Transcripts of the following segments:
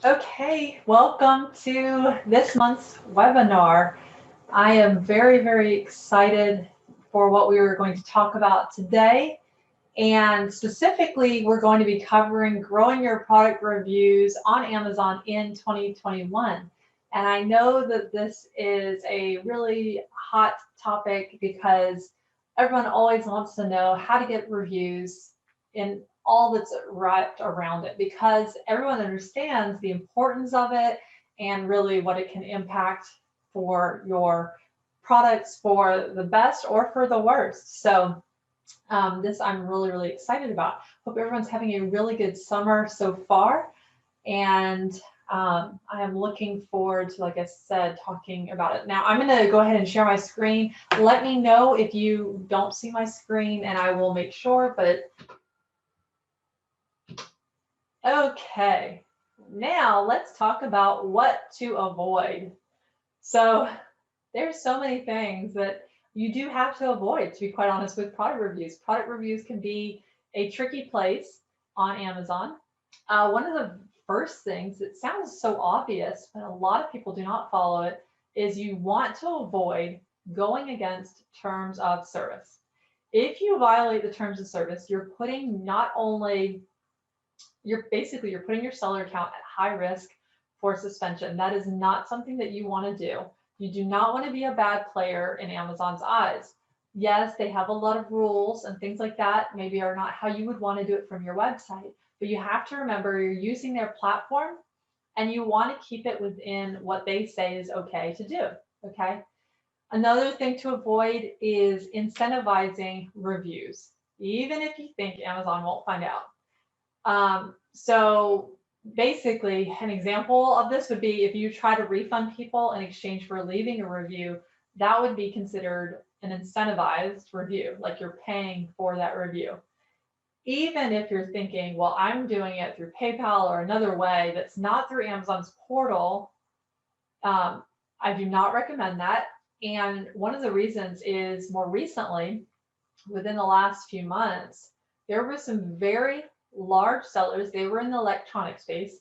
Okay, welcome to this month's webinar. I am very, very excited for what we are going to talk about today. And specifically, we're going to be covering growing your product reviews on Amazon in 2021. And I know that this is a really hot topic because everyone always wants to know how to get reviews in all that's wrapped around it because everyone understands the importance of it and really what it can impact for your products for the best or for the worst. So this I'm really, really excited about. Hope everyone's having a really good summer so far. And I am looking forward to, like I said, talking about it. Now, I'm going to go ahead and share my screen. Let me know if you don't see my screen, and I will make sure. But okay, now let's talk about what to avoid. So, there's so many things that you do have to avoid, to be quite honest, with product reviews. Product reviews can be a tricky place on Amazon. One of the first things that sounds so obvious, but a lot of people do not follow it, is you want to avoid going against terms of service. If you violate the terms of service, you're putting not only you're putting your seller account at high risk for suspension. That is not something that you want to do. You do not want to be a bad player in Amazon's eyes. Yes, they have a lot of rules and things like that, maybe are not how you would want to do it from your website, but you have to remember you're using their platform and you want to keep it within what they say is okay to do. Okay. Another thing to avoid is incentivizing reviews, even if you think Amazon won't find out. So basically, an example of this would be if you try to refund people in exchange for leaving a review, that would be considered an incentivized review, like you're paying for that review. Even if you're thinking, well, I'm doing it through PayPal or another way that's not through Amazon's portal, um, I do not recommend that. And one of the reasons is more recently, within the last few months, there were some very large sellers. They were in the electronic space,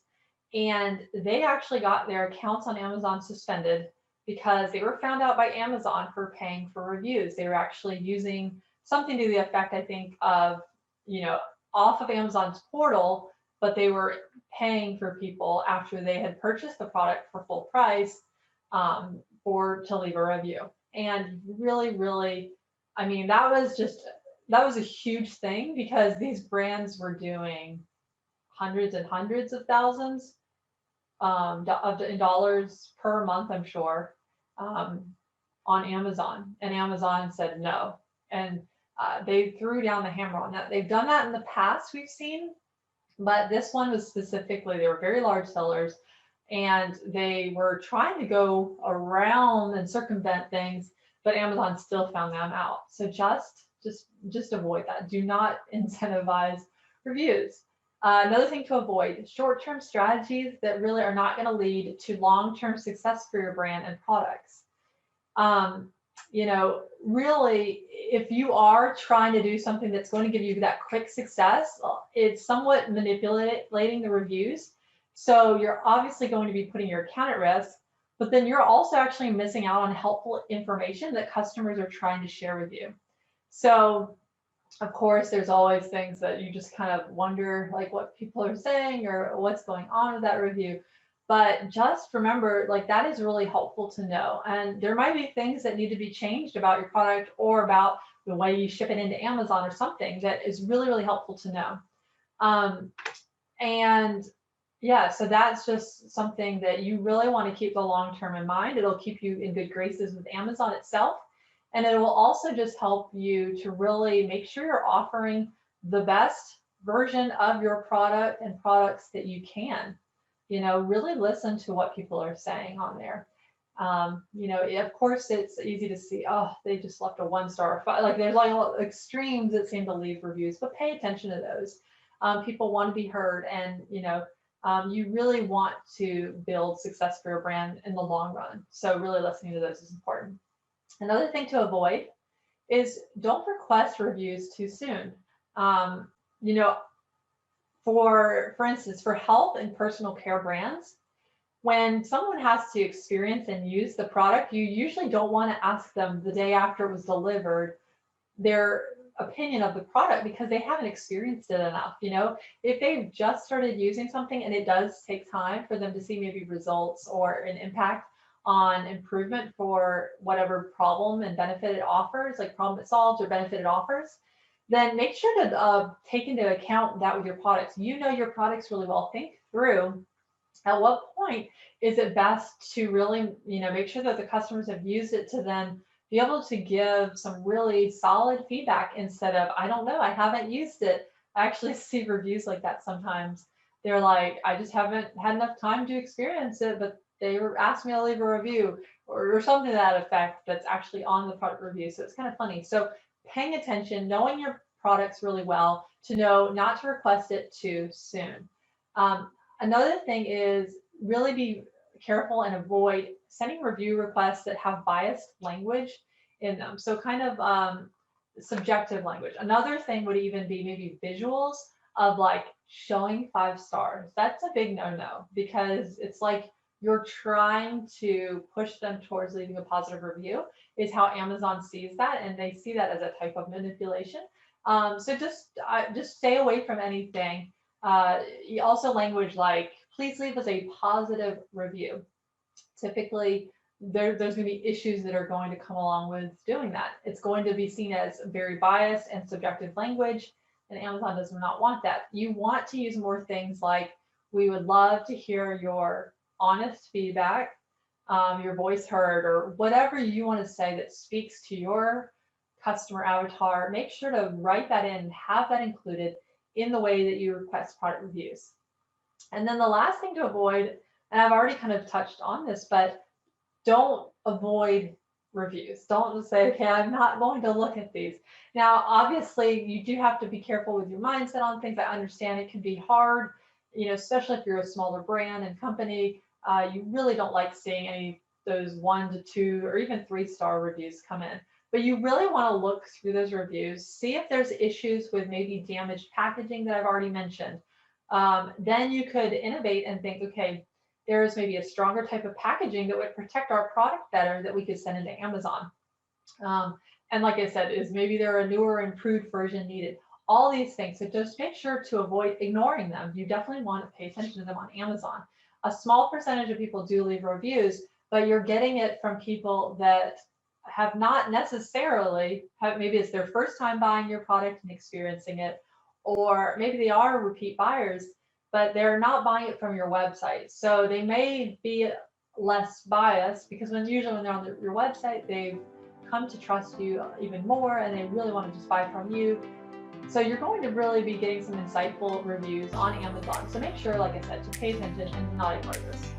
and they actually got their accounts on Amazon suspended because they were found out by Amazon for paying for reviews. They were actually using something to the effect, I think, of, you know, off of Amazon's portal, but they were paying for people after they had purchased the product for full price for to leave a review. And really, really, I mean, that was a huge thing because these brands were doing hundreds and hundreds of thousands in dollars per month, I'm sure, um, on Amazon. And Amazon said no. And they threw down the hammer on that. They've done that in the past, we've seen, but this one was specifically, they were very large sellers and they were trying to go around and circumvent things, but Amazon still found them out. So just avoid that. Do not incentivize reviews. Another thing to avoid, short-term strategies that really are not going to lead to long-term success for your brand and products. Um, really, if you are trying to do something that's going to give you that quick success, it's somewhat manipulating the reviews. So you're obviously going to be putting your account at risk, but then you're also actually missing out on helpful information that customers are trying to share with you. So of course, there's always things that you just kind of wonder, like what people are saying or what's going on with that review. But just remember, like that is really helpful to know. And there might be things that need to be changed about your product or about the way you ship it into Amazon or something that is really, really helpful to know. Um, and yeah, so that's just something that you really want to keep the long term in mind. It'll keep you in good graces with Amazon itself. And it will also just help you to really make sure you're offering the best version of your product and products that you can. Really listen to what people are saying on there. Of course, it's easy to see, oh, they just left a 1 star. Like there's like extremes that seem to leave reviews, but pay attention to those. People want to be heard, and you really want to build success for your brand in the long run. So really listening to those is important. Another thing to avoid is don't request reviews too soon. Um, you know, For instance, for health and personal care brands, when someone has to experience and use the product, you usually don't want to ask them the day after it was delivered their opinion of the product because they haven't experienced it enough. If they've just started using something and it does take time for them to see maybe results or an impact on improvement for whatever problem and benefit it offers, like problem it solves or benefit it offers, then make sure to take into account that with your products. Your products really well. Think through at what point is it best to really, make sure that the customers have used it to then be able to give some really solid feedback instead of, I don't know, I haven't used it. I actually see reviews like that sometimes. They're like, I just haven't had enough time to experience it, but they were asked me to leave a review or something to that effect that's actually on the product review. So it's kind of funny. So paying attention, knowing your products really well to know not to request it too soon. Another thing is really be careful and avoid sending review requests that have biased language in them. So kind of subjective language. Another thing would even be maybe visuals of like showing 5 stars. That's a big no-no because it's like you're trying to push them towards leaving a positive review is how Amazon sees that, and they see that as a type of manipulation. So just stay away from anything. Also language like, please leave us a positive review. Typically, there's going to be issues that are going to come along with doing that. It's going to be seen as very biased and subjective language, and Amazon does not want that. You want to use more things like, we would love to hear your honest feedback, your voice heard, or whatever you want to say that speaks to your customer avatar. Make sure to write that in, have that included in the way that you request product reviews. And then the last thing to avoid, and I've already kind of touched on this, but don't avoid reviews. Don't just say, okay, I'm not going to look at these. Now, obviously, you do have to be careful with your mindset on things. I understand it can be hard, especially if you're a smaller brand and company. You really don't like seeing any those 1 to 2 or even 3-star reviews come in. But you really want to look through those reviews, see if there's issues with maybe damaged packaging that I've already mentioned. Then you could innovate and think, okay, there's maybe a stronger type of packaging that would protect our product better that we could send into Amazon. And like I said, is maybe there a newer improved version needed? All these things. So just make sure to avoid ignoring them. You definitely want to pay attention to them on Amazon. A small percentage of people do leave reviews, but you're getting it from people that have not necessarily, maybe it's their first time buying your product and experiencing it, or maybe they are repeat buyers, but they're not buying it from your website. So they may be less biased because usually when they're on your website, they've come to trust you even more and they really want to just buy from you. So you're going to really be getting some insightful reviews on Amazon. So make sure, like I said, to pay attention and not ignore this.